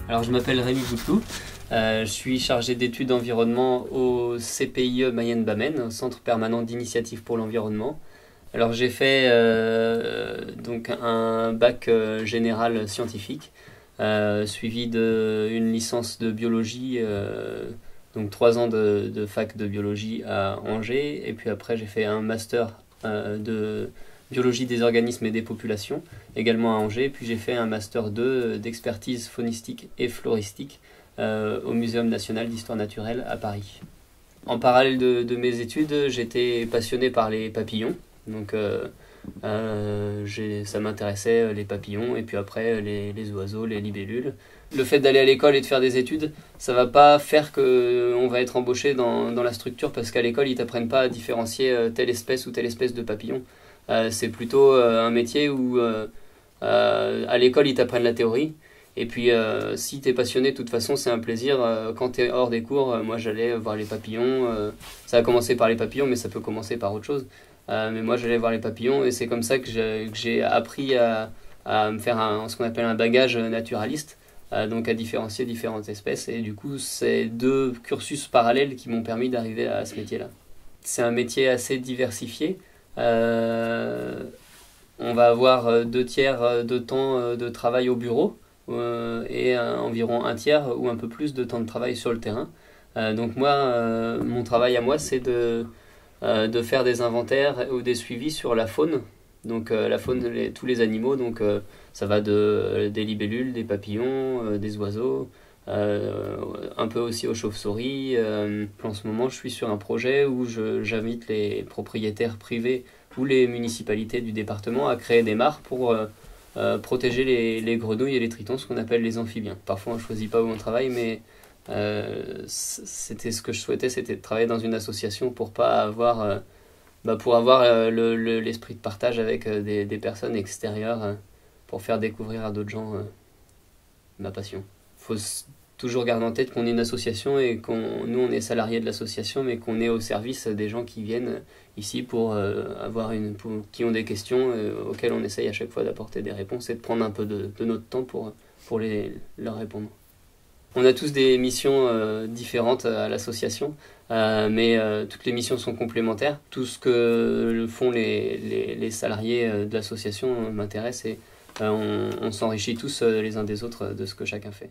Alors je m'appelle Rémi Bouteloup, je suis chargé d'études environnement au CPIE Mayenne-Bamène, au Centre permanent d'initiative pour l'environnement. Alors j'ai fait donc un bac général scientifique, suivi d'une licence de biologie, donc 3 ans de fac de biologie à Angers, et puis après j'ai fait un master de biologie des organismes et des populations, également à Angers. Puis j'ai fait un master 2 d'expertise faunistique et floristique au Muséum national d'histoire naturelle à Paris. En parallèle de mes études, j'étais passionné par les papillons. Donc ça m'intéressait, les papillons, et puis après les oiseaux, les libellules. Le fait d'aller à l'école et de faire des études, ça va pas faire qu'on va être embauché dans la structure, parce qu'à l'école ils t'apprennent pas à différencier telle espèce ou telle espèce de papillon. C'est plutôt un métier où à l'école ils t'apprennent la théorie, et puis si t'es passionné, de toute façon c'est un plaisir. Quand t'es hors des cours, moi j'allais voir les papillons. Ça a commencé par les papillons, mais ça peut commencer par autre chose. Mais moi j'allais voir les papillons, et c'est comme ça que j'ai appris à me faire ce qu'on appelle un bagage naturaliste, donc à différencier différentes espèces. Et du coup c'est 2 cursus parallèles qui m'ont permis d'arriver à ce métier-là. C'est un métier assez diversifié. On va avoir 2 tiers de temps de travail au bureau, et environ 1 tiers ou un peu plus de temps de travail sur le terrain. Donc moi, mon travail à moi, c'est de faire des inventaires ou des suivis sur la faune. Donc la faune, tous les animaux, donc ça va des libellules, des papillons, des oiseaux, un peu aussi aux chauves-souris. En ce moment, je suis sur un projet où j'invite les propriétaires privés ou les municipalités du département à créer des mares pour protéger les grenouilles et les tritons, ce qu'on appelle les amphibiens. Parfois on ne choisit pas où on travaille, mais c'était ce que je souhaitais, c'était de travailler dans une association pour pas avoir, pour avoir l'esprit de partage avec des personnes extérieures, pour faire découvrir à d'autres gens ma passion. Faut toujours garder en tête qu'on est une association, et nous on est salariés de l'association, mais qu'on est au service des gens qui viennent ici pour qui ont des questions auxquelles on essaye à chaque fois d'apporter des réponses, et de prendre un peu de notre temps pour leur répondre. On a tous des missions différentes à l'association, mais toutes les missions sont complémentaires. Tout ce que font les salariés de l'association m'intéresse, et on s'enrichit tous les uns des autres de ce que chacun fait.